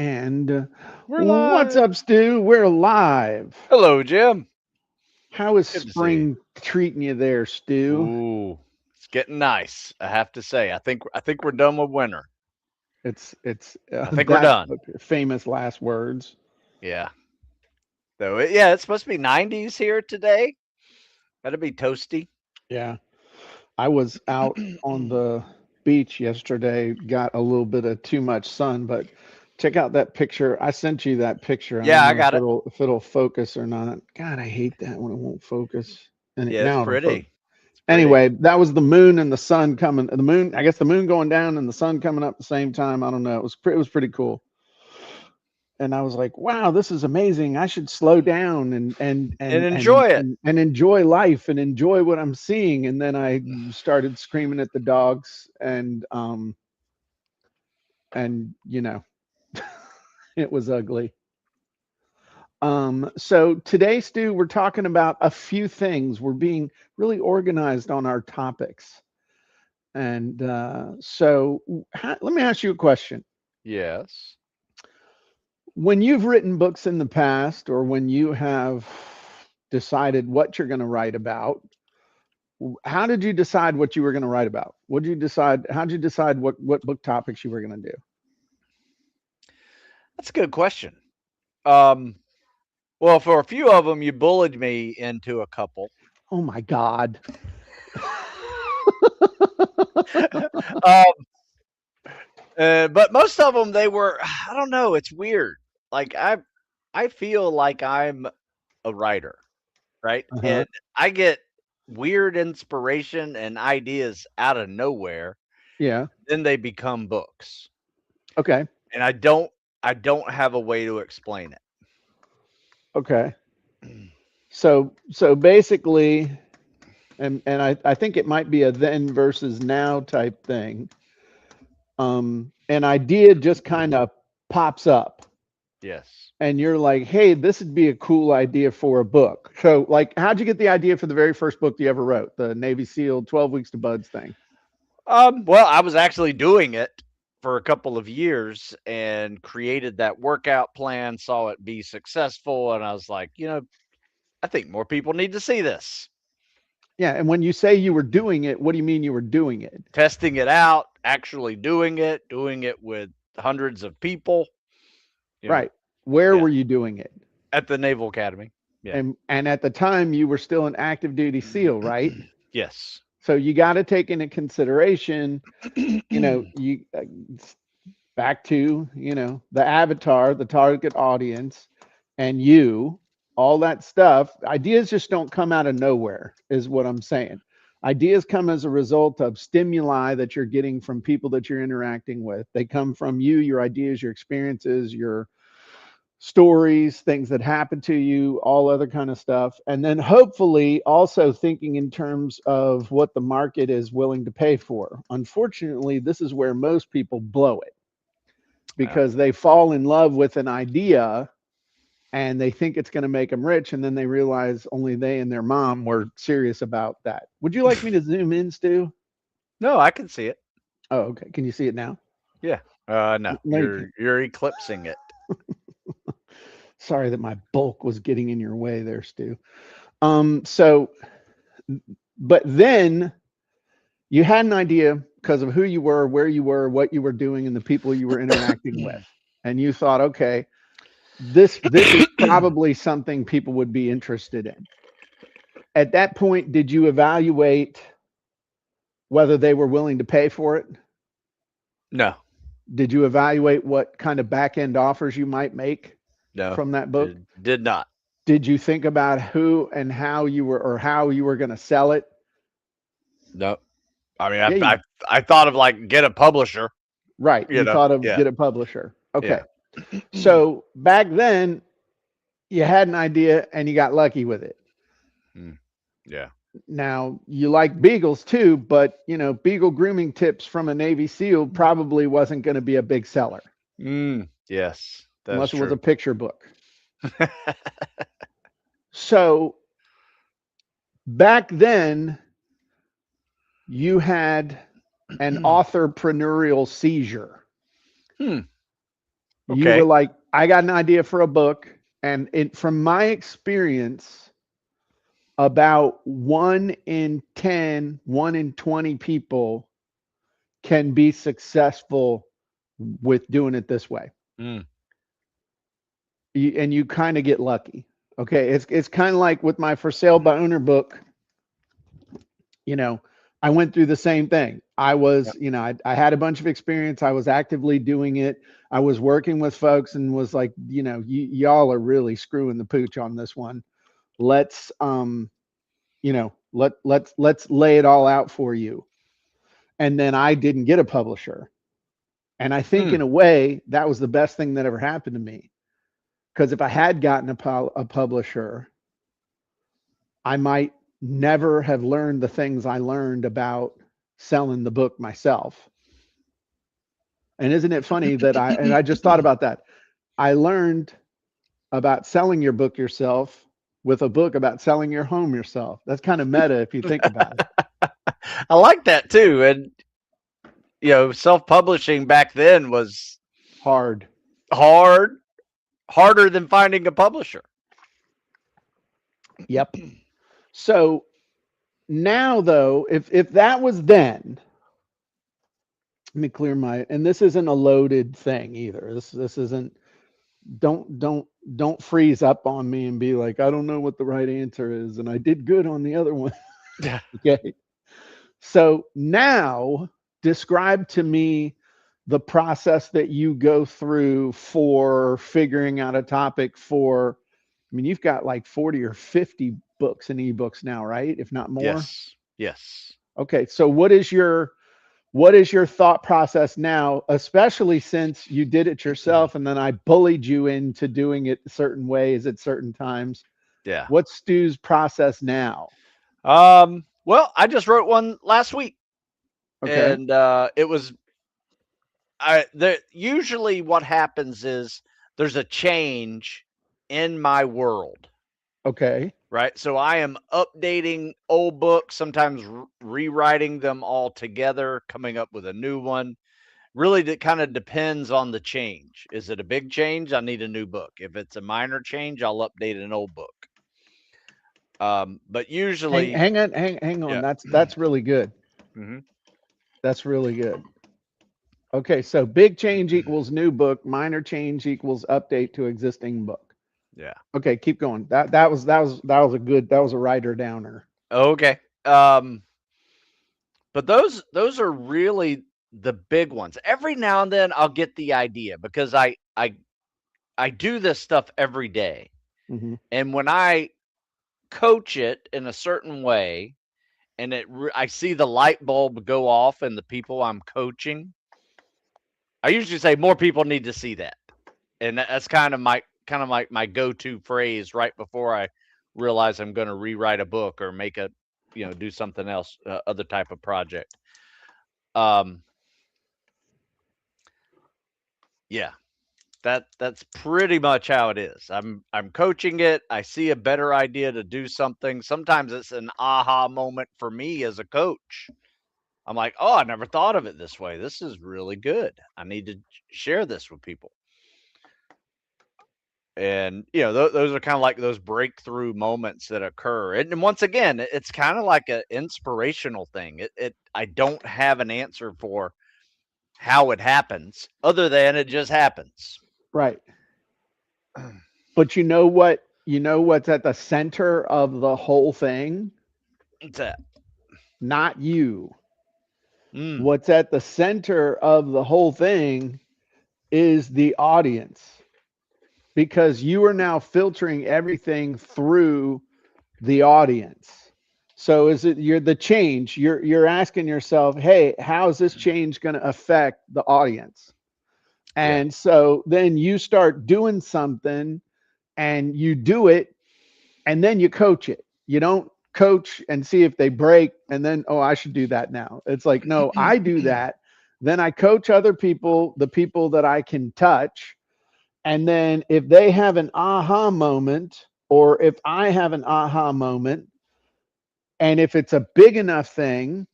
And We're what's live. up, Stu? We're live. Hello, Jim. How is Good to see you. spring treating you there, Stu? Ooh, it's getting nice. I have to say. I think we're done with winter. It's I think we're that done. famous last words. Yeah. So yeah, it's supposed to be 90s here today. That'll be toasty. Yeah, I was out on the beach yesterday. Got a little bit of too much sun, but check out that picture. I sent you that picture. I Yeah, don't I know got it. if it'll focus or not. God, I hate that when it won't focus. And Yeah, it's now it'll focus. pretty. It's pretty. Anyway, that was the moon and the sun coming. The moon, I guess, the moon going down and the sun coming up at the same time. I don't know. It was pretty cool. And I was like, wow, this is amazing. I should slow down And enjoy it. and enjoy life and enjoy what I'm seeing. And then I started screaming at the dogs and it was ugly. So today, Stu, we're talking about a few things. We're being really organized on our topics. And let me ask you a question. Yes. When you've written books in the past, or when you have decided what you're going to write about, how did you decide what you were going to write about? What did you decide? How did you decide what book topics you were going to do? That's a good question. Um, well, for a few of them, you bullied me into a couple. Oh my God. um, but most of them, they were. I don't know. It's weird. Like I feel like I'm a writer, right? Uh-huh. And I get weird inspiration and ideas out of nowhere, Yeah. then they become books. Okay. And I don't have a way to explain Okay. it. So basically, and I think it might be a then versus now type thing. An idea just kind of pops up Yes. and you're like, hey, this would be a cool idea for a book. So, like, how'd you get the idea for the very first book you ever wrote, the Navy SEAL 12 Weeks to Buds thing? Well, I was actually doing it for a couple of years and created that workout plan, saw it be successful, and I was like, I think more people need to see this. Yeah. And when you say you were doing it, what do you mean you were doing it? Testing it out, actually doing it with hundreds of people, you know, Right. Where yeah, were you doing it? at the Naval Academy. Yeah. And at the time, you were still an active duty SEAL, right? Yes. So you got to take into consideration, you back to, the avatar, the target audience, and you, all that stuff. Ideas just don't come out of nowhere, is what I'm saying. Ideas come as a result of stimuli that you're getting from people that you're interacting with. They come from you, your ideas, your experiences, your stories, things that happen to you, all other kind of stuff. And then hopefully also thinking in terms of what the market is willing to pay for. Unfortunately, this is where most people blow it Yeah. because they fall in love with an idea and they think it's going to make them rich, and then they realize only they and their mom were serious about that. Would you like me to zoom in, Stu? No, I can see it. Oh, okay. Can you see it now? Yeah. No, Like, you're eclipsing it. sorry that my bulk was getting in your way there, Stu. So, but then you had an idea because of who you were, where you were, what you were doing, and the people you were interacting with, and you thought, okay, this is probably something people would be interested in. At that point, did you evaluate whether they were willing to pay for it? No, Did you evaluate what kind of back end offers you might make no, from that book? did not. Did you think about who and how you were going to sell it? No, I mean, Yeah, I thought of like get a publisher. right. You thought of Yeah, get a publisher. yeah, Okay. So back then you had an idea and you got lucky with it. mm, yeah. Now you like beagles too, but beagle grooming tips from a Navy SEAL probably wasn't going to be a big seller Yes, that's unless it was true. a picture book. So back then you had an authorpreneurial seizure. Hmm. You were Okay. like, I got an idea for a book. And from my experience, about 1 in 10, 1 in 20 people can be successful with doing it this way. Mm. And you kind of get lucky. Okay. It's kind of like with my For Sale by Owner book, you know, I went through the same thing. I was, Yep. I had a bunch of experience. I was actively doing it. I was working with folks and was like, y'all are really screwing the pooch on this one. Let's, let's lay it all out for you. And then I didn't get a publisher. And I think in Mm. a way that was the best thing that ever happened to me. Because if I had gotten a publisher, I might never have learned the things I learned about selling the book myself. And isn't it funny that I just thought about that. I learned about selling your book yourself with a book about selling your home yourself. That's kind of meta if you think about it. I like that too. And self-publishing back then was Hard. hard, harder than finding a publisher. Yep. So now though, if that was then, let me clear my, and this isn't a loaded thing either. This isn't, don't freeze up on me and be like, I don't know what the right answer is and I did good on the other one. Yeah. Okay. So now describe to me the process that you go through for figuring out a topic for, I mean, you've got like 40 or 50 books and ebooks now, right? If not more. Yes. Yes. Okay. So what is your thought process now, especially since you did it yourself and then I bullied you into doing it certain ways at certain times? Yeah. What's Stu's process now? Well, I just wrote one last week, Okay. and it was usually what happens is there's a change in my world, Okay. right? So I am updating old books, sometimes rewriting them all together, coming up with a new one. Really, it kind of depends on the change. Is it a big change? I need a new book. If it's a minor change, I'll update an old book. But Hang usually, hang on, hang on. yeah. That's really good. Hmm. That's really good. Okay, so big change equals new book, minor change equals update to existing book. Yeah. Okay, keep going. That was a writer downer. Okay. But those are really the big ones. Every now and then I'll get the idea because I do this stuff every day. Hmm. And when I coach it in a certain way and I see the light bulb go off in the people I'm coaching, I usually say more people need to see that. And that's kind of my go-to phrase right before I realize I'm going to rewrite a book or make do something else, other type of project. Um, yeah, that's pretty much how it is. I'm coaching it. I see a better idea to do something. Sometimes it's an aha moment for me as a coach. I'm like, oh, I never thought of it this way. This is really good. I need to share this with people. And those are kind of like those breakthrough moments that occur. And once again, it's kind of like an inspirational thing. It I don't have an answer for how it happens other than it just happens. Right. But you know what? You know what's at the center of the whole thing? What's that? Not you. Mm, What's at the center of the whole thing is the audience because you are now filtering everything through the audience. So is it you're the change? You're asking yourself, hey, how is this change going to affect the audience? yeah, And so then you start doing something and you do it and then you coach it. You don't coach and see if they break and then, oh, I should do that now. It's like, no, I do that. Then I coach other people, the people that I can touch. And then if they have an aha moment, or if I have an aha moment, and if it's a big enough thing,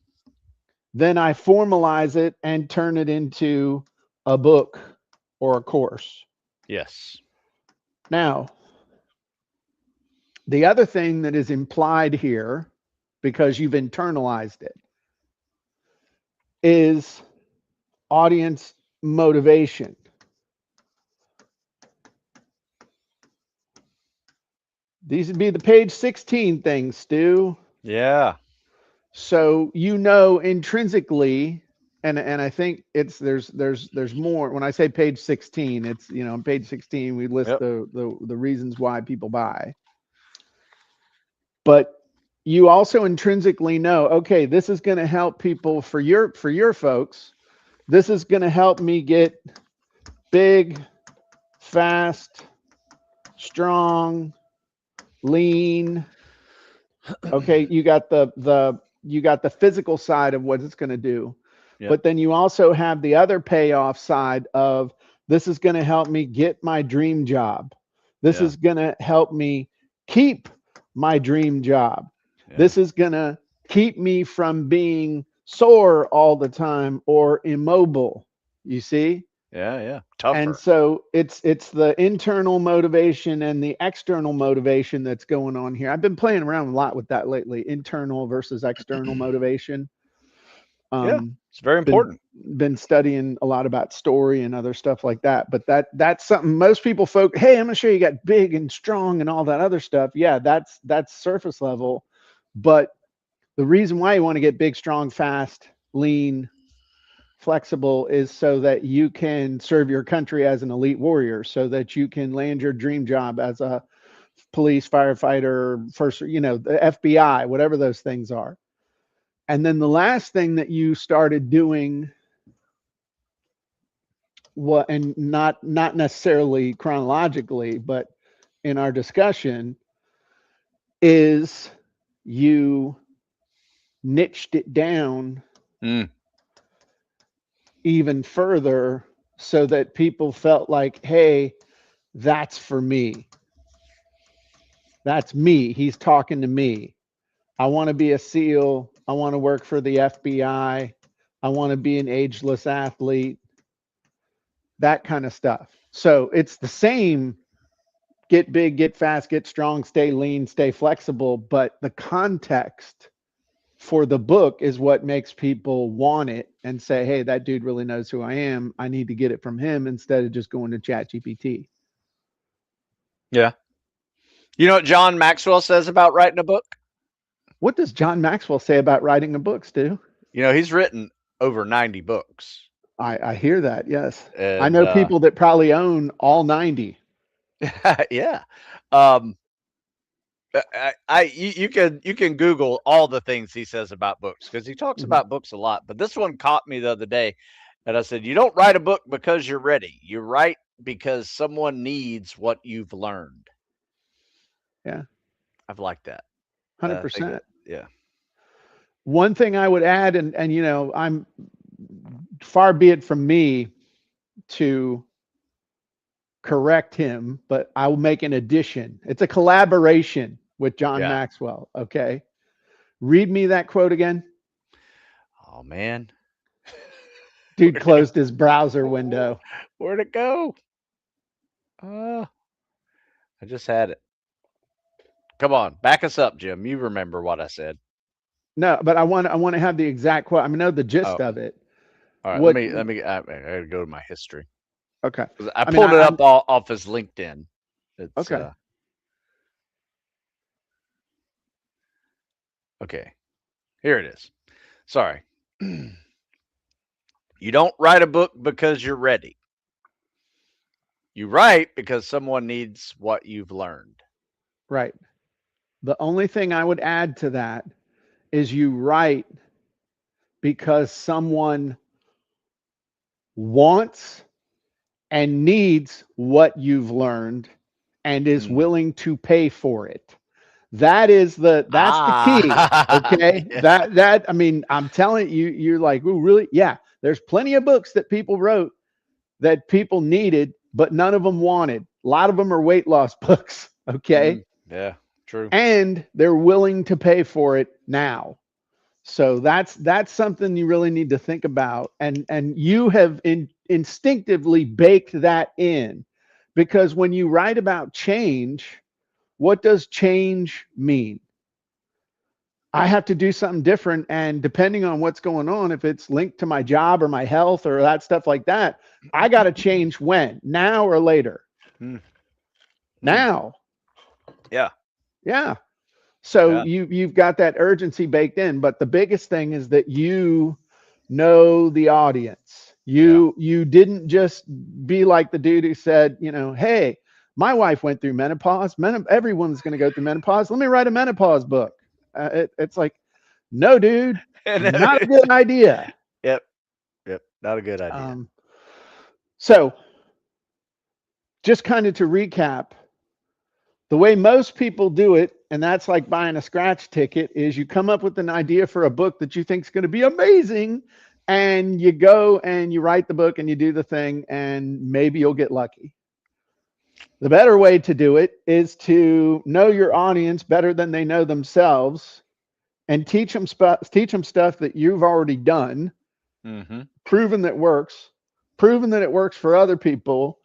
then I formalize it and turn it into a book or a course. Yes. Now, the other thing that is implied here, because you've internalized it, is audience motivation. These would be the page 16 things, Stu. Yeah. So intrinsically, and I think it's there's more. When I say page 16, it's on page 16 we list Yep. the reasons why people buy. But you also intrinsically know, okay, this is going to help people for your folks. This is going to help me get big, fast, strong, lean. Okay, you got the physical side of what it's going to do, Yep. but then you also have the other payoff side of this is going to help me get my dream job. This Yeah. is going to help me keep my dream job. Yeah. This is going to keep me from being sore all the time or immobile. You see? Yeah. Yeah. And Tougher. so it's the internal motivation and the external motivation that's going on here. I've been playing around a lot with that lately, internal versus external motivation. Yeah. um It's very been important. been studying a lot about story and other stuff like that, but that's something most people hey, I'm gonna show you got big and strong and all that other stuff. Yeah, that's surface level. But the reason why you want to get big, strong, fast, lean, flexible is so that you can serve your country as an elite warrior, so that you can land your dream job as a police, firefighter, first, the FBI, whatever those things are. And then the last thing that you started doing, what, and not necessarily chronologically, but in our discussion, is you niched it down Mm. even further so that people felt like, hey, that's for me. That's me. He's talking to me. I want to be a SEAL. I want to work for the FBI. I want to be an ageless athlete, that kind of stuff. So it's the same: get big, get fast, get strong, stay lean, stay flexible. But the context for the book is what makes people want it and say, hey, that dude really knows who I am. I need to get it from him instead of just going to Chat GPT. Yeah. You know what John Maxwell says about writing a book? What does John Maxwell say about writing a book, Stu? You know, he's written over 90 books. I hear that. Yes. I And know people that probably own all 90. yeah. Um you can Google all the things he says about books because he talks Mhm. about books a lot. But this one caught me the other day, and I said, "You don't write a book because you're ready. You write because someone needs what you've learned." Yeah, I've liked that. I think 100%. it. Yeah. One thing I would add, and I'm far be it from me to correct him, but I will make an addition. It's a collaboration with John Yeah. Maxwell. Okay. Read me that quote again. Oh man, Dude where'd it, closed his browser oh, window. where'd it go? Uh, I just had it. Come on, back us up, Jim. You remember what I said? No, but I want to have the exact quote. I mean, know the Oh, gist of it. all right. What? Let me. I gotta go to my history. Okay. 'Cause I I mean, pulled it I'm up off his LinkedIn. It's okay. okay. Here it is. Sorry. You don't write a book because you're ready. You write because someone needs what you've learned. Right. The only thing I would add to that is you write because someone wants and needs what you've learned and is Mm. willing to pay for it. That's the key. Ah, Okay. yeah. That I mean, I'm telling you, you're like, oh, really? Yeah. There's plenty of books that people wrote that people needed, but none of them wanted. A lot of them are weight loss books. Okay. Mm, yeah, true. And they're willing to pay for it now. So that's something you really need to think about, and you have instinctively baked that in Because when you write about change, what does change mean? I have to do something different. And depending on what's going on, if it's linked to my job or my health or that stuff like that, I got to change when, now or later. Mm. Mm. Now. Yeah. Yeah. So Yeah. you've got that urgency baked in, but the biggest thing is that you know the audience. Yeah. You didn't just be like the dude who said, hey, my wife went through menopause. Everyone's going to go through menopause. Let me write a menopause book. It's like, no, dude, not a good idea. Yep. Yep. Not a good idea. So just kind of to recap, the way most people do it, and that's like buying a scratch ticket, is you come up with an idea for a book that you think is going to be amazing, and you go and you write the book and you do the thing, and maybe you'll get lucky. The better way to do it is to know your audience better than they know themselves, and teach them stuff that you've already done, Mm-hmm. proven that it works for other people,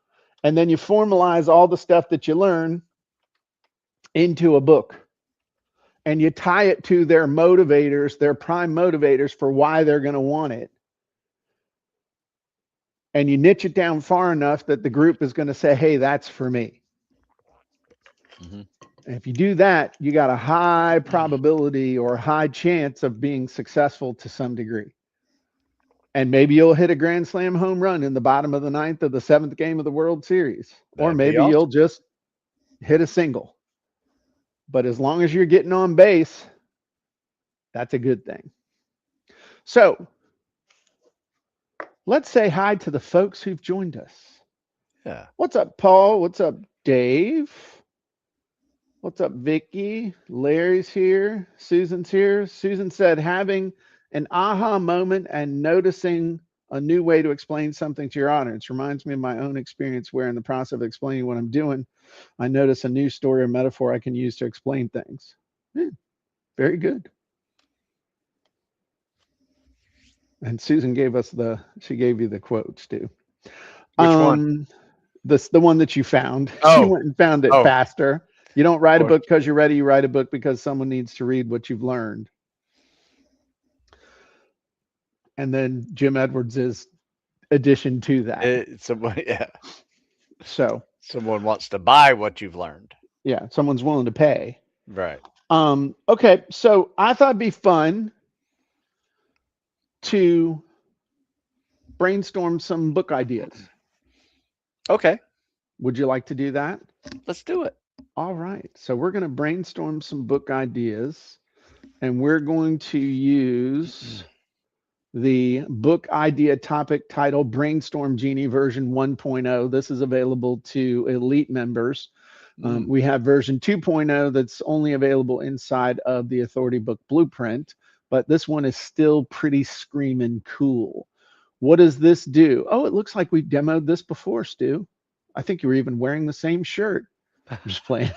and then you formalize all the stuff that you learn into a book. And you tie it to their motivators, their prime motivators for why they're going to want it. And you niche it down far enough that the group is going to say, hey, that's for me. Mm-hmm. And if you do that, you got a high probability or high chance of being successful to some degree. And maybe you'll hit a grand slam home run in the bottom of the ninth of the seventh game of the World Series. Or That'd be maybe you'll awesome. just hit a single. But as long as you're getting on base, that's a good thing. So let's say hi to the folks who've joined us. Yeah. What's up, Paul? What's up, Dave? What's up, Vicky? Larry's here. Susan's here. Susan said having an aha moment and noticing a new way to explain something to your audience reminds me of my own experience where in the process of explaining what I'm doing, I notice a new story or metaphor I can use to explain things. Yeah, very good. And Susan gave you the quotes too. Which one? The one that you found. She Oh. went and found it Oh. faster. You don't write a Or, book because you're ready. You write a book because someone needs to read what you've learned. And then Jim Edwards's addition to that. someone, yeah. So Someone wants to buy what you've learned. yeah, someone's willing to pay. Right. Okay, so I thought it'd be fun to brainstorm some book ideas. Okay. Would you like to do that? Let's do it. All right. So we're going to brainstorm some book ideas, and we're going to use the book idea topic title Brainstorm Genie version 1.0. This is available to elite members. We have version 2.0 that's only available inside of the Authority Book Blueprint, but this one is still pretty screaming cool. What does this do? Oh, it looks like we demoed this before, Stu. I think you were even wearing the same shirt. I'm just playing.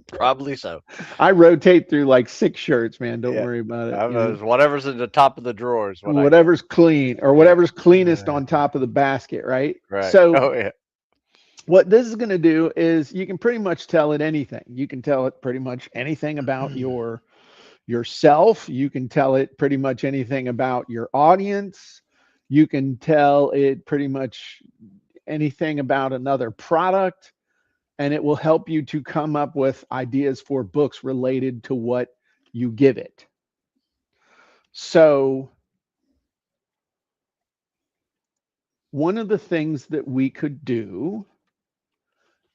Probably so. I rotate through like 6 shirts, man. Don't Yeah. worry about it. I know, whatever's in the top of the drawer is what I get. Whatever's clean or whatever's cleanest on top of the basket, right? Right. So Oh, yeah. what this is going to do is you can pretty much tell it anything. You can tell it pretty much anything about yourself. You can tell it pretty much anything about your audience. You can tell it pretty much anything about another product, and it will help you to come up with ideas for books related to what you give it. So one of the things that we could do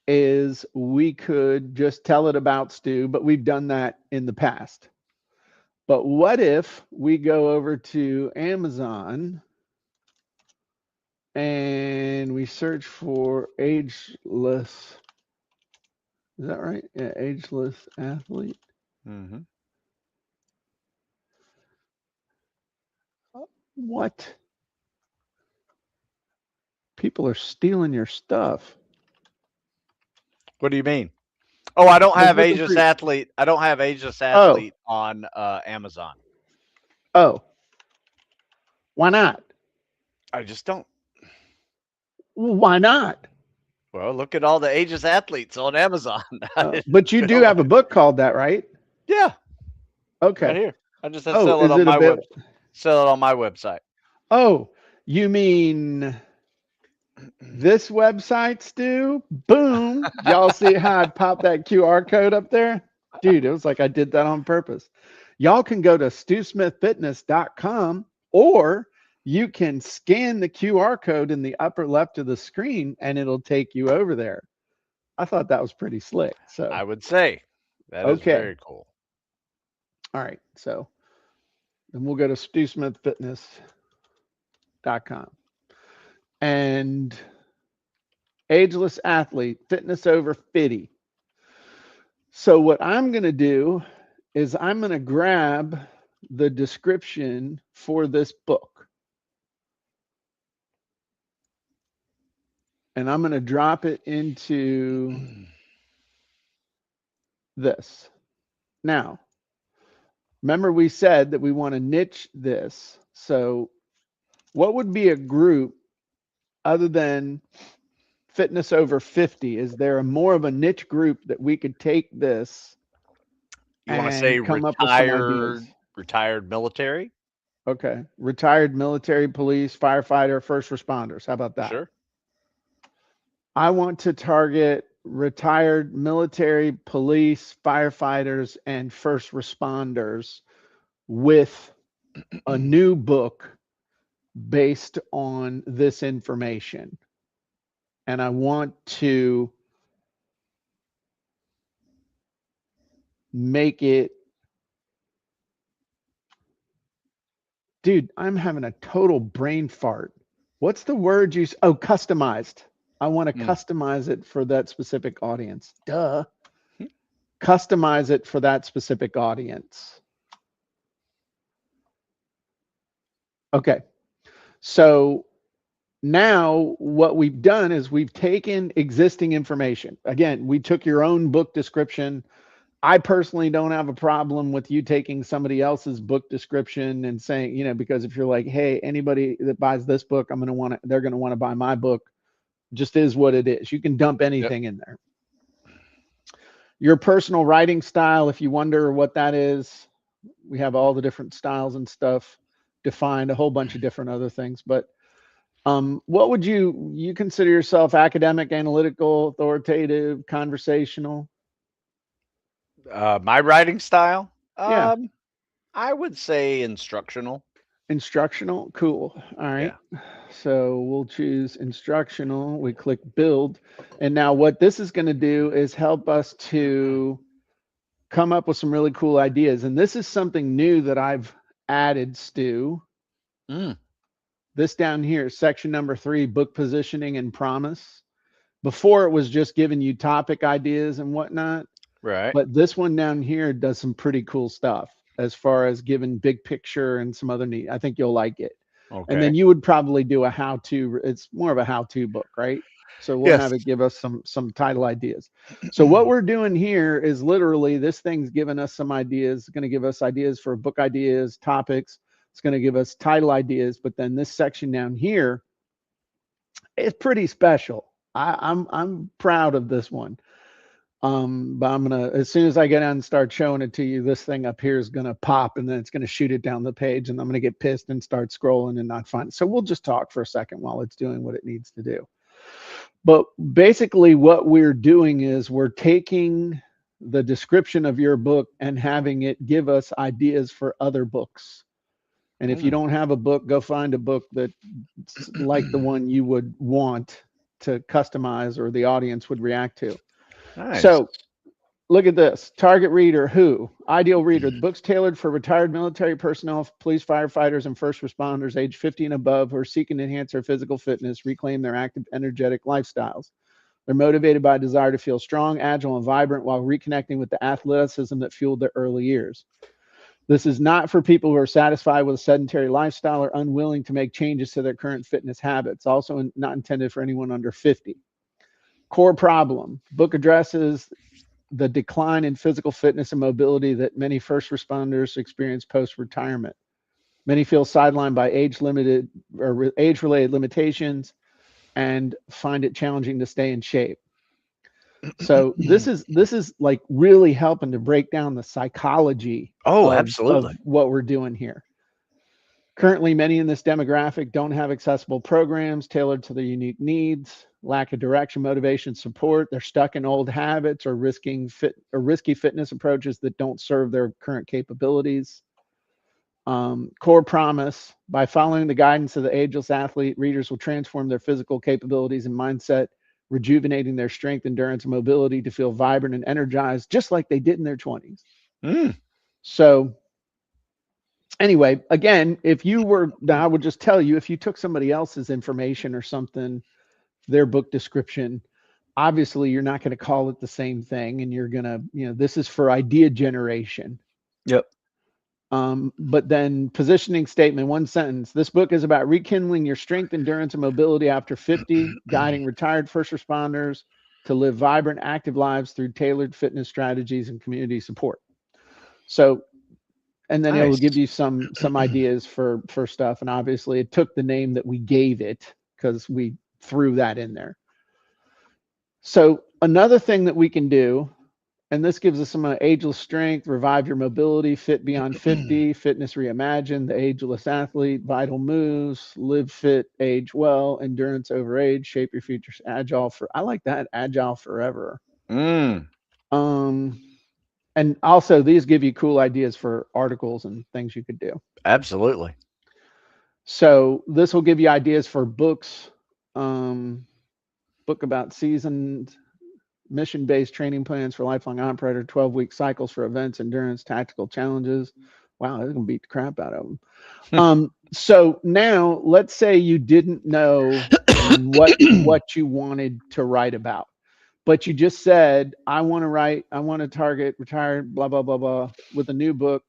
is we could just tell it about Stu, but we've done that in the past. But what if we go over to Amazon and we search for ageless, is that right? Yeah, ageless athlete. Mm-hmm. What? People are stealing your stuff. What do you mean? Oh, I don't I was have looking Aegis for. Athlete. I don't have Aegis Oh, Athlete on Amazon. oh, why not? I just don't. Why not? Well, look at all the ageless athletes on Amazon. I didn't But you do feel have a like, book called that, right? yeah, right Okay. here. I just had to Oh, sell it is on it a my bit? sell it on my website. Oh, you mean this website, Stu? Boom. Y'all see how I popped that QR code up there? Dude, it was like I did that on purpose. Y'all can go to stewsmithfitness.com, or you can scan the QR code in the upper left of the screen and it'll take you over there. I thought that was pretty slick. So, I would say that is okay. very cool. All right. So then we'll go to stewsmithfitness.com and ageless athlete, fitness over 50. So what I'm going to do is I'm going to grab the description for this book and I'm going to drop it into this. Now, remember we said that we want to niche this. So what would be a group other than fitness over 50? Is there a more of a niche group that we could take this You want to say and come up with some ideas? retired military? Okay. Retired military, police, firefighter, first responders. How about that? Sure. I want to target retired military, police, firefighters, and first responders with a new book based on this information. And I want to make it, dude, I'm having a total brain fart. What's the word you, oh, customized. I want to Mm. customize it for that specific audience. Duh. Customize it for that specific audience. Okay. So now what we've done is we've taken existing information. Again, we took your own book description. I personally don't have a problem with you taking somebody else's book description and saying, because if you're like, hey, anybody that buys this book, they're going to want to buy my book. Just is what it is. You can dump Yep. anything in there. Your personal writing style, if you wonder what that is, we have all the different styles and stuff defined, a whole bunch of different other things. But what would you consider yourself? Academic, analytical, authoritative, conversational? My writing style? Yeah, I would say instructional. instructional. Cool. All right. Yeah. So we'll choose instructional. We click build. And now what this is going to do is help us to come up with some really cool ideas. And this is something new that I've added, Stu. Mm. This down here, section number 3, book positioning and promise. Before it was just giving you topic ideas and whatnot. Right. But this one down here does some pretty cool stuff as far as giving big picture and some other neat. I think you'll like it. And then Okay. you would probably do a how-to. It's more of a how-to book, right? So we'll Yes. have it give us some title ideas. So what we're doing here is literally this thing's giving us some ideas. It's going to give us ideas for book ideas, topics. It's going to give us title ideas. But then this section down here is pretty special. I'm proud of this one. But I'm gonna, as soon as I get down and start showing it to you, this thing up here is gonna pop and then it's gonna shoot it down the page and I'm gonna get pissed and start scrolling and not find it. So we'll just talk for a second while it's doing what it needs to do. But basically what we're doing is we're taking the description of your book and having it give us ideas for other books. And if you Mm. don't have a book, go find a book that's like the one you would want to customize or the audience would react to. Nice. So look at this. Target reader, who? Ideal reader. The book's tailored for retired military personnel, police, firefighters, and first responders age 50 and above who are seeking to enhance their physical fitness, reclaim their active, energetic lifestyles. They're motivated by a desire to feel strong, agile, and vibrant while reconnecting with the athleticism that fueled their early years. This is not for people who are satisfied with a sedentary lifestyle or unwilling to make changes to their current fitness habits. Also not intended for anyone under 50. Core problem. Book addresses the decline in physical fitness and mobility that many first responders experience post-retirement. Many feel sidelined by age-limited or age-related limitations. and find it challenging to stay in shape. So this is like really helping to break down the psychology Oh, of absolutely. what we're doing here. Currently, many in this demographic don't have accessible programs tailored to their unique needs, lack of direction, motivation, support. They're stuck in old habits or risky fitness approaches that don't serve their current capabilities. Core promise: by following the guidance of the ageless athlete, readers will transform their physical capabilities and mindset, rejuvenating their strength, endurance, and mobility to feel vibrant and energized, just like they did in their 20s. Mm, So, anyway, again, if you were, I would just tell you, if you took somebody else's information or something, their book description, obviously you're not going to call it the same thing, and you're going to, this is for idea generation. yep. But then positioning statement, one sentence. This book is about rekindling your strength, endurance, and mobility after 50, guiding retired first responders to live vibrant, active lives through tailored fitness strategies and community support. So, and then it'll give Nice. you some ideas for stuff. And obviously, it took the name that we gave it because we threw that in there. So another thing that we can do, and this gives us some ageless strength, revive your mobility, fit beyond 50, fitness reimagined, the ageless athlete, vital moves, live fit, age well, endurance over age, shape your future, agile for, I like that, agile forever. Mm, Um, and also these give you cool ideas for articles and things you could do. absolutely. So this will give you ideas for books, um, book about seasoned mission-based training plans for lifelong operator, 12-week cycles for events, endurance, tactical challenges. Wow, they're gonna beat the crap out of them. So now let's say you didn't know what you wanted to write about, but you just said, I want to target retired, blah, blah, blah, blah, with a new book,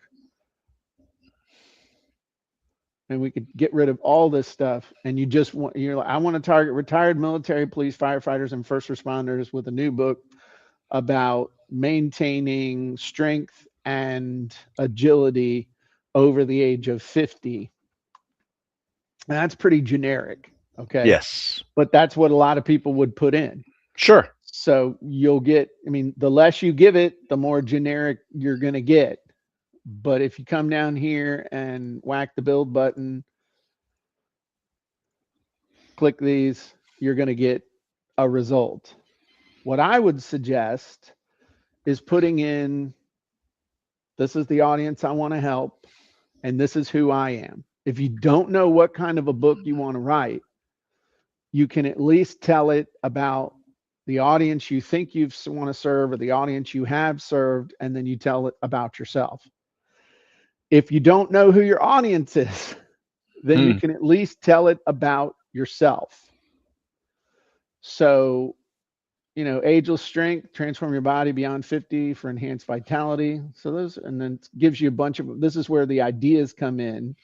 and we could get rid of all this stuff. And you're like, I want to target retired military, police, firefighters, and first responders with a new book about maintaining strength and agility over the age of 50. And that's pretty generic. Okay. Yes. But that's what a lot of people would put in. Sure. So you'll get, I mean, the less you give it, the more generic you're going to get. But if you come down here and whack the build button, click these, you're going to get a result. What I would suggest is putting in, this is the audience I want to help, and this is who I am. If you don't know what kind of a book you want to write, you can at least tell it about the audience you think you want to serve or the audience you have served, and then you tell it about yourself. If you don't know who your audience is, then you Mm, can at least tell it about yourself. So, ageless strength, transform your body beyond 50 for enhanced vitality. So those, and then it gives you a bunch of, this is where the ideas come in.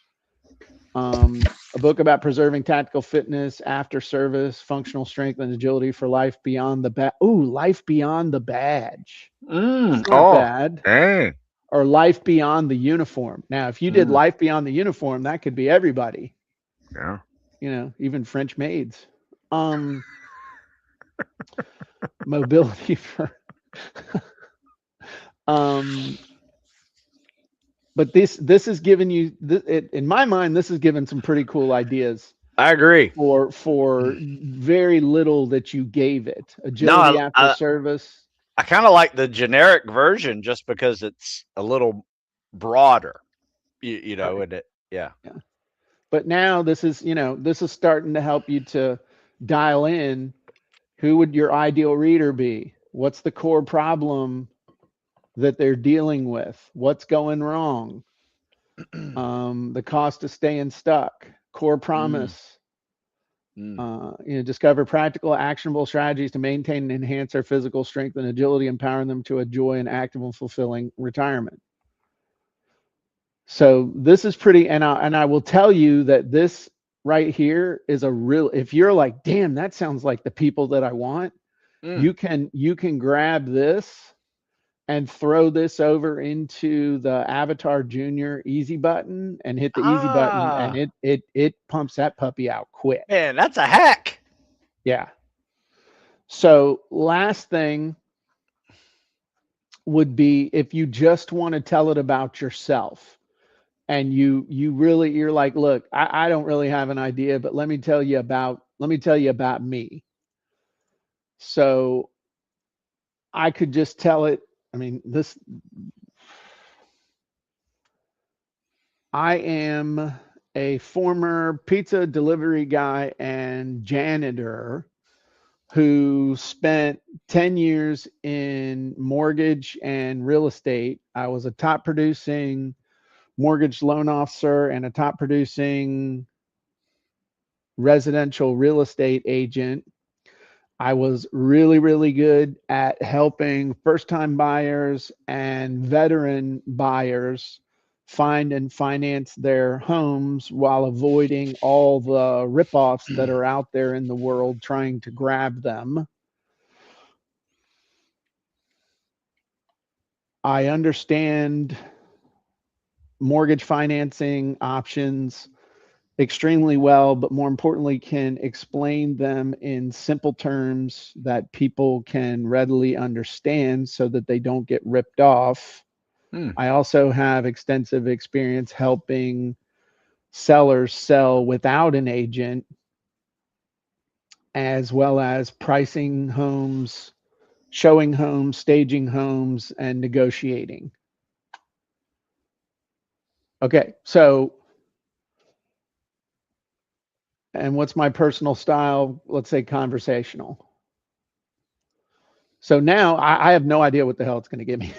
A book about preserving tactical fitness after service, functional strength and agility for life beyond the badge. Ooh, life beyond the badge. mm. That's not Oh, bad. dang. Or life beyond the uniform. Now, if you did Mm, life beyond the uniform, that could be everybody. yeah. Even French maids. Um, mobility for. um, but this is giving you, in my mind, this is giving some pretty cool ideas I agree. for very little that you gave it. No, Agility after service. I kind of like the generic version just because it's a little broader, Right. and yeah. Yeah. But now this is starting to help you to dial in who would your ideal reader be? What's the core problem that they're dealing with? What's going wrong? The cost of staying stuck. Core Mm, promise. mm. Discover practical, actionable strategies to maintain and enhance their physical strength and agility, empowering them to enjoy an active and fulfilling retirement. So this is pretty, and I will tell you that this right here is a real. If you're like, damn, that sounds like the people that I want, Mm. you can grab this and throw this over into the Avatar Junior easy button and hit the easy button, and Ah, it pumps that puppy out quick. man, that's a hack. Yeah. So last thing would be if you just want to tell it about yourself and you really you're like, look, I don't really have an idea, but let me tell you about me. So I could just tell it. I mean, this I am a former pizza delivery guy and janitor who spent 10 years in mortgage and real estate. I was a top producing mortgage loan officer and a top producing residential real estate agent. I was really, really good at helping first time buyers and veteran buyers find and finance their homes while avoiding all the ripoffs that are out there in the world trying to grab them. I understand mortgage financing options extremely well, but more importantly, can explain them in simple terms that people can readily understand so that they don't get ripped off. Hmm. I also have extensive experience helping sellers sell without an agent, as well as pricing homes, showing homes, staging homes, and negotiating. Okay, so, and what's my personal style? Let's say conversational. So now I have no idea what the hell it's going to give me.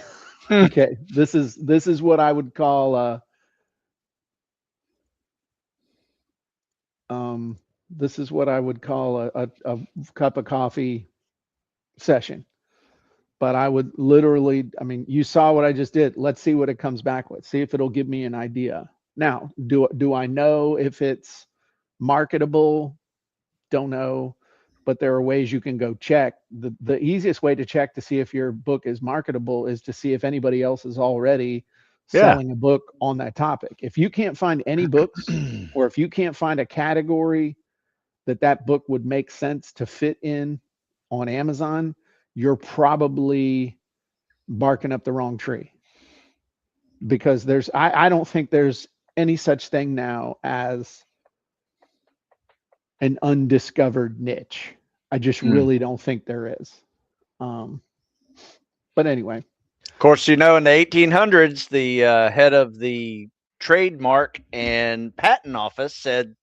Hmm. Okay, this is what I would call um, this is what I would call a cup of coffee session. But I would literally, I mean, you saw what I just did. Let's see what it comes back with. See if it'll give me an idea. Now, do I know if it's marketable? Don't know, but there are ways you can go check. The easiest way to check to see if your book is marketable is to see if anybody else is already Yeah. selling a book on that topic. If you can't find any books, or if you can't find a category that that book would make sense to fit in on Amazon, you're probably barking up the wrong tree, because I don't think there's any such thing now as an undiscovered niche. I just Hmm. really don't think there is. Um, but anyway, Of course, in the 1800s, the head of the trademark and patent office said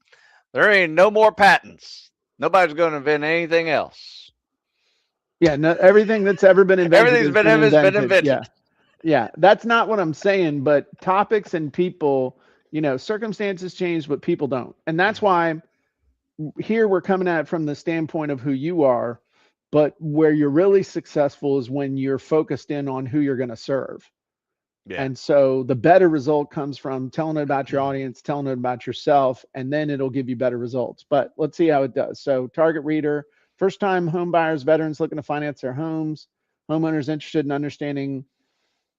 there ain't no more patents. Nobody's going to invent anything else. yeah, no, everything that's ever been invented Everything's has been been has been invented. Yeah, invented. yeah, that's not what I'm saying. But topics and people, circumstances change, but people don't, and that's why here we're coming at it from the standpoint of who you are. But where you're really successful is when you're focused in on who you're going to serve. Yeah. And so the better result comes from telling it about your audience, telling it about yourself, and then it'll give you better results. But let's see how it does. So, target reader, first time home buyers, veterans looking to finance their homes, homeowners interested in understanding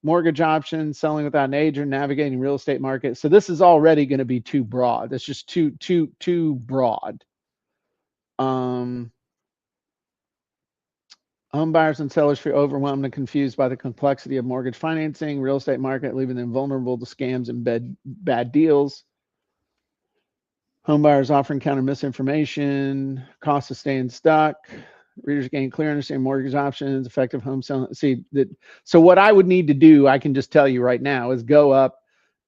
mortgage options, selling without an agent, navigating real estate market. So this is already going to be too broad. It's just too broad. Um, Home buyers and sellers feel overwhelmed and confused by the complexity of mortgage financing, real estate market, leaving them vulnerable to scams and bad deals. Home buyers often encounter misinformation, cost of staying stuck. Readers gain clear understanding of mortgage options, effective home selling. See that. So what I would need to do, I can just tell you right now, is go up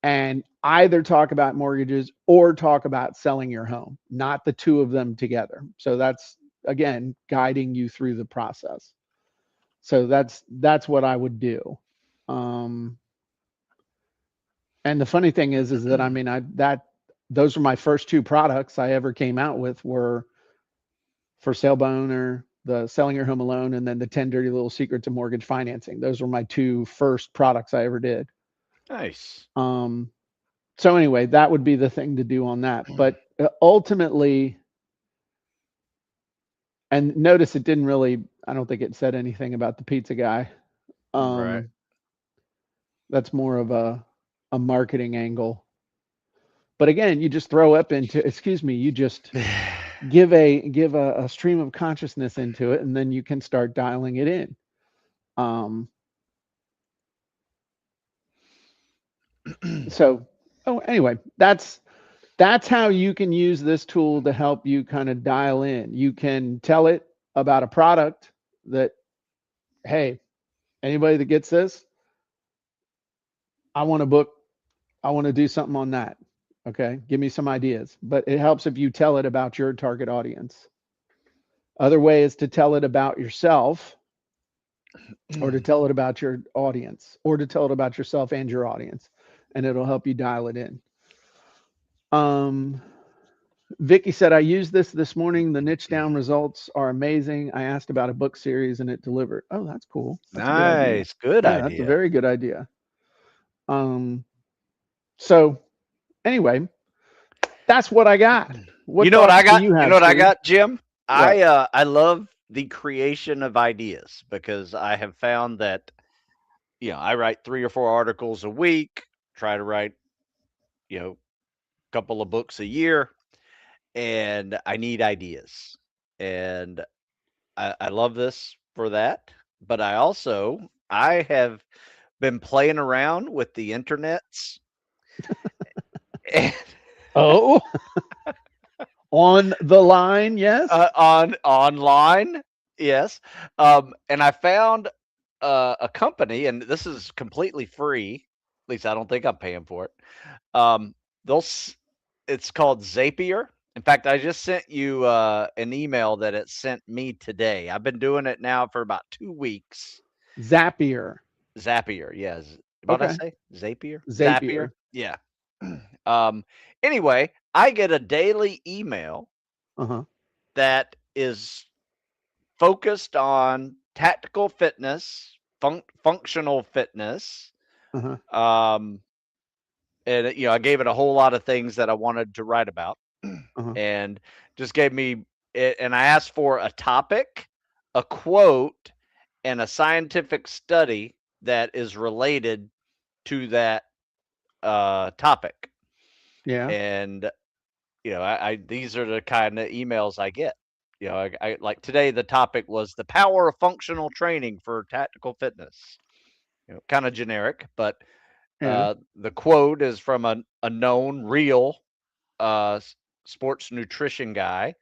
and either talk about mortgages or talk about selling your home, not the two of them together. So that's again guiding you through the process. So that's what I would do. Um, and the funny thing is that I mean I that those were my first two products I ever came out with were for sale by owner, the selling your home alone, and then the 10 dirty little secrets of mortgage financing. Those were my two first products I ever did. Nice. Um, so anyway, that would be the thing to do on that. But ultimately, and notice it didn't really, I don't think it said anything about the pizza guy. Right. Um, that's more of a marketing angle. But again, you just throw up into, excuse me, you just give a stream of consciousness into it, and then you can start dialing it in. Um, so, oh, anyway, that's how you can use this tool to help you kind of dial in. You can tell it about a product that, hey, anybody that gets this, I want to book, I want to do something on that. Okay, give me some ideas. But it helps if you tell it about your target audience. Other way is to tell it about yourself, or to tell it about your audience, or to tell it about yourself and your audience, and it'll help you dial it in. Um, Vicky said, I used this morning. The niche down results are amazing. I asked about a book series and it delivered. Oh, that's cool. That's a good idea. Nice. Good Yeah, that's a idea. very good idea. Um, so anyway, that's what I got. You What know what I thoughts do got? you You know have, what I Steve? got, Jim? What? I love the creation of ideas because I have found that I write 3 or 4 articles a week, try to write a couple of books a year, and I need ideas. And I love this for that. But I have been playing around with the internets and Oh, on the line, yes. on online, yes. And I found a company, and this is completely free. At least I don't think I'm paying for it. Um, they'll. It's called Zapier. In fact, I just sent you an email that it sent me today. I've been doing it now for about 2 weeks. Zapier. Zapier, yes. What did I Okay. say? Zapier? Zapier? Zapier. Yeah. um, anyway, I get a daily email Uh huh. that is focused on tactical fitness, functional fitness. Uh huh. Um, and I gave it a whole lot of things that I wanted to write about, Uh huh. and just gave me it. And I asked for a topic, a quote, and a scientific study that is related to that topic. Yeah. And I these are the kind of emails I get. I like today. The topic was the power of functional training for tactical fitness. Kind of generic, but Yeah. the quote is from a known real sports nutrition guy.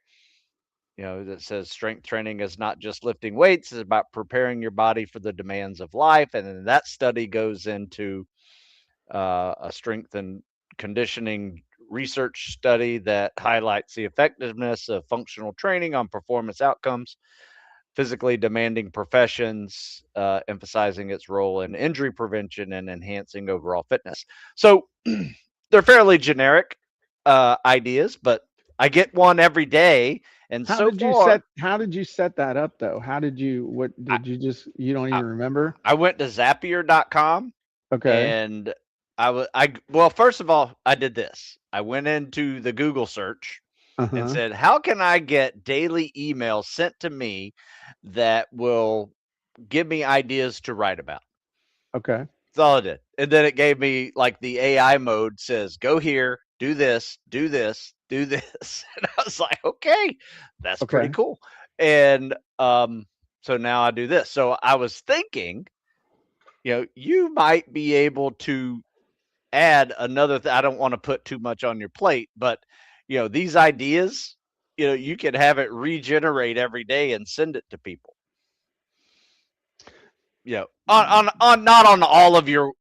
That says strength training is not just lifting weights; it's about preparing your body for the demands of life. And then that study goes into a strength and conditioning research study that highlights the effectiveness of functional training on performance outcomes, physically demanding professions, emphasizing its role in injury prevention and enhancing overall fitness. So they're fairly generic ideas, but I get one every day. And so far, How did you set that up though? How did you what I, did you just you don't I, even remember? I went to Zapier.com Okay. and well, first of all, I did this. I went into the Google search and Uh-huh. said, how can I get daily emails sent to me that will give me ideas to write about? Okay. That's all it did. And then it gave me like the AI mode says, go here, do this, do this, do this. And I was like, okay, that's pretty Okay. cool. And so now I do this. So I was thinking, you might be able to add another I don't want to put too much on your plate, but these ideas, you can have it regenerate every day and send it to people. On not on all of your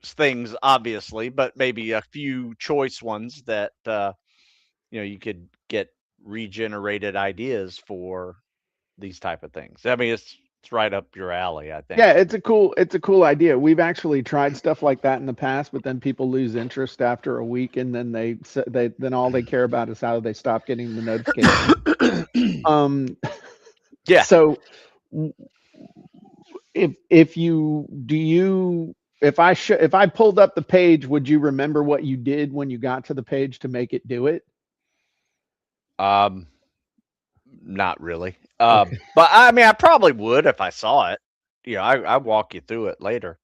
things obviously, but maybe a few choice ones that you could get regenerated ideas for these type of things. I mean, it's right up your alley, I think. Yeah, it's a cool idea. We've actually tried stuff like that in the past, but then people lose interest after a week, and then they then all they care about is how they stop getting the notification. Um, Yeah. so if you do you if I pulled up the page, would you remember what you did when you got to the page to make it do it? um Not really. Okay. But I mean, I probably would if I saw it. I walk you through it later.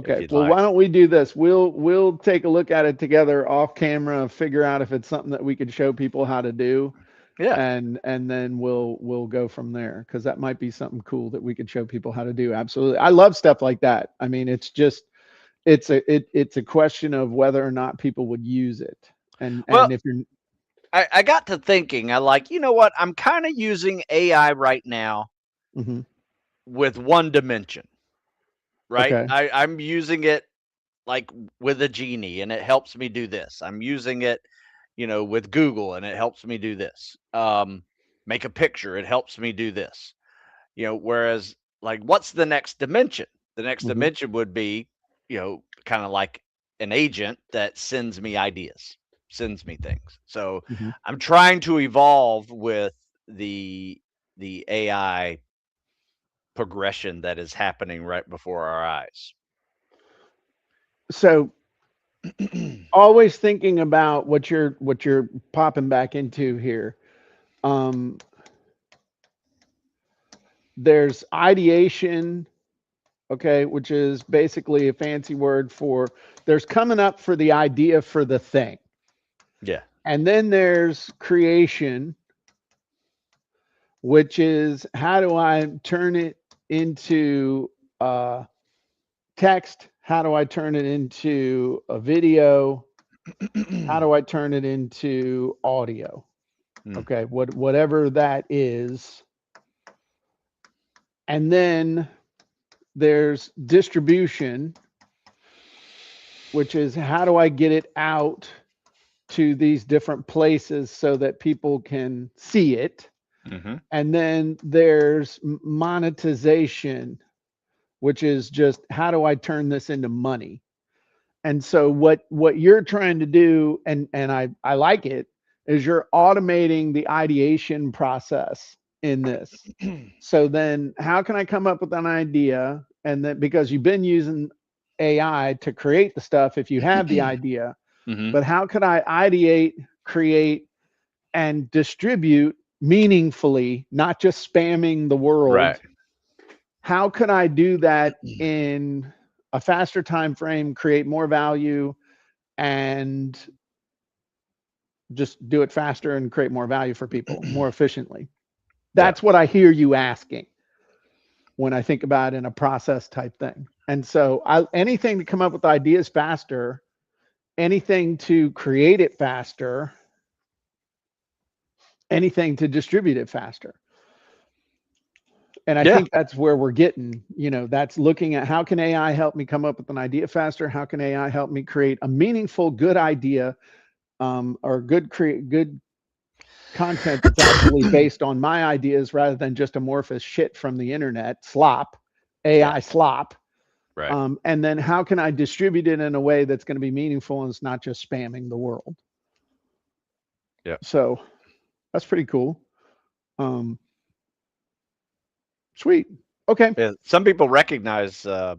if Okay. you'd Well, like. why don't we do this? We'll take a look at it together off camera, figure out if it's something that we could show people how to do, Yeah. and then we'll go from there, because that might be something cool that we could show people how to do. Absolutely. I love stuff like that. I mean, it's just it's a question of whether or not people would use it. Well, And if you're I got to thinking, I like, you know what? I'm kind of using AI right now mhm, with one dimension, right? okay. I'm using it like with a genie and it helps me do this. I'm using it, with Google and it helps me do this. Make a picture, it helps me do this. Whereas like what's the next dimension? The next Mhm, dimension would be, kind of like an agent that sends me ideas, sends me things. So mhm. I'm trying to evolve with the AI progression that is happening right before our eyes. So always thinking about what you're popping back into here. Um, there's ideation, okay, which is basically a fancy word for there's coming up for the idea for the thing. Yeah. And then there's creation, which is how do I turn it into uh, text? How do I turn it into a video? How do I turn it into audio? Mm, Okay, whatever that is. And then there's distribution, which is how do I get it out to these different places so that people can see it. mhm. And then there's monetization, which is just how do I turn this into money. And so what you're trying to do, and I like it, is you're automating the ideation process in this. So then how can I come up with an idea, and then because you've been using AI to create the stuff if you have the idea, Mhm. but how could I ideate, create, and distribute meaningfully, not just spamming the Right. world? How could I do that in a faster time frame, create more value, and just do it faster and create more value for people more efficiently? Yeah. That's what I hear you asking when I think about it in a process type thing. And so anything to come up with ideas faster, anything to create it faster, anything to distribute it faster. And I Yeah. think that's where we're getting, that's looking at how can AI help me come up with an idea faster? How can AI help me create a meaningful, good idea, or good content that's actually based on my ideas rather than just amorphous shit from the internet, slop, Yeah. AI slop. Right. And then how can I distribute it in a way that's going to be meaningful and it's not just spamming the world? Yeah. So that's pretty cool. Um, Sweet. Okay. Yeah. Some people recognize the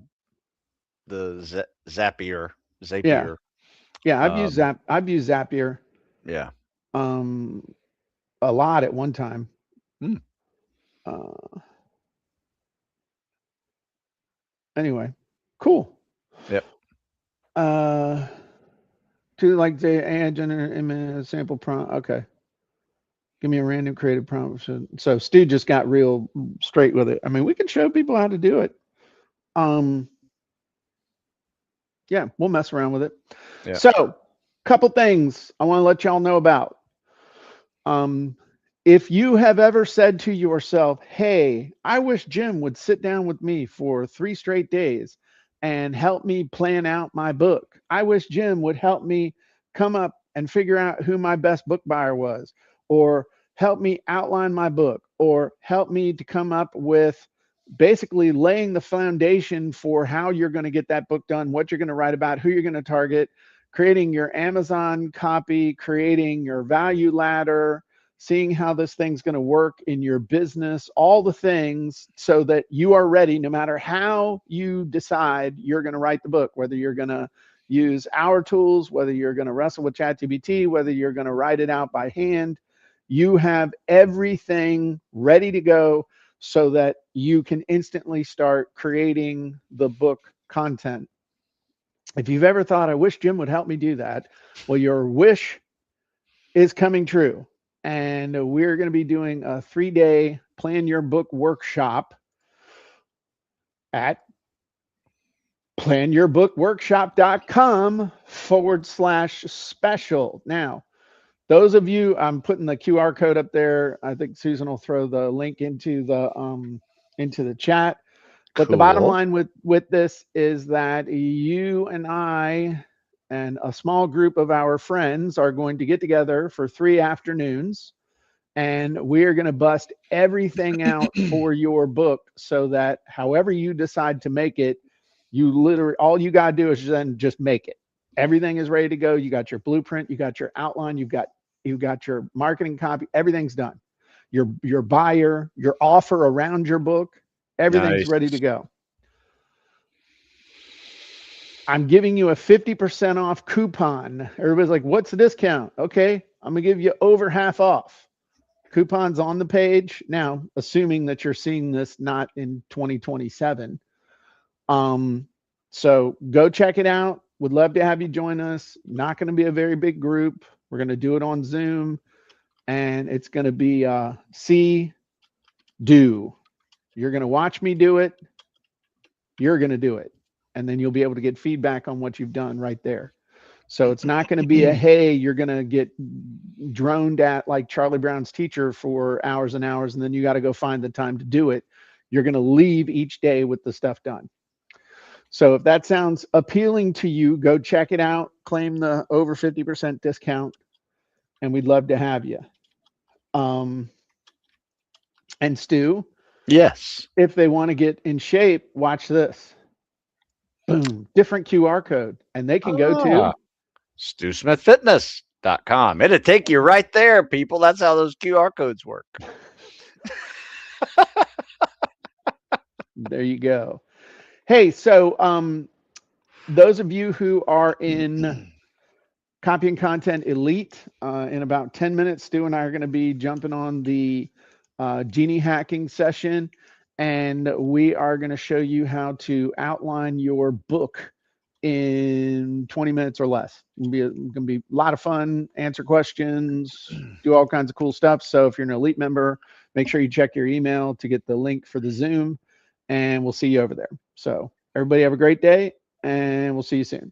Zapier, Yeah. Zapier. Yeah. Um, I've used Zapier yeah. um, a lot at one time. Mm, Uh, anyway, cool. yep. Uh, to like the AI generate image sample prompt. Okay. Give me a random creative prompt. So Stu just got real straight with it. I mean, we can show people how to do it. Um, yeah, we'll mess around with it. Yeah. So, couple things I want to let y'all know about. Um, if you have ever said to yourself, "Hey, I wish Jim would sit down with me for 3 straight days and help me plan out my book. I wish Jim would help me come up and figure out who my best book buyer was, or help me outline my book, or help me to come up with basically laying the foundation for how you're going to get that book done, what you're going to write about, who you're going to target, creating your Amazon copy, creating your value ladder, seeing how this thing's going to work in your business, all the things so that you are ready no matter how you decide you're going to write the book, whether you're going to use our tools, whether you're going to wrestle with ChatGPT, whether you're going to write it out by hand. You have everything ready to go so that you can instantly start creating the book content. If you've ever thought, I wish Jim would help me do that, well, your wish is coming true. And we're going to be doing a 3-day plan your book workshop at planyourbookworkshop.com/special. Now, those of you, I'm putting the QR code up there. I think Susan will throw the link into the chat. But the bottom Cool. line with this is that you and I and a small group of our friends are going to get together for 3 afternoons, and we are going to bust everything out for your book so that however you decide to make it, you literally, all you got to do is then just make it. Everything is ready to go. You got your blueprint, you got your outline, you've got your marketing copy, everything's done. Your buyer, your offer around your book, everything's Nice. ready to go. I'm giving you a 50% off coupon. Everybody's like, what's the discount? Okay, I'm going to give you over half off. Coupons on the page. Now, assuming that you're seeing this not in 2027. So go check it out. Would love to have you join us. Not going to be a very big group. We're going to do it on Zoom, and it's going to be see, do. You're going to watch me do it. You're going to do it. And then you'll be able to get feedback on what you've done right there. So it's not going to be a, hey, you're going to get droned at like Charlie Brown's teacher for hours and hours, and then you got to go find the time to do it. You're going to leave each day with the stuff done. So if that sounds appealing to you, go check it out, claim the over 50% discount, and we'd love to have you. And Stu, Yes. if they want to get in shape, watch this. Boom, different QR code, and they can go Ah, to StuSmithFitness.com. It'll take you right there, people. That's how those QR codes work. there you go. Hey, so those of you who are in Copy and Content Elite, in about 10 minutes, Stu and I are going to be jumping on the Genie hacking session, and we are going to show you how to outline your book in 20 minutes or less. It's going to be a lot of fun, answer questions, do all kinds of cool stuff. So if you're an Elite member, make sure you check your email to get the link for the Zoom, and we'll see you over there. So everybody have a great day, and we'll see you soon.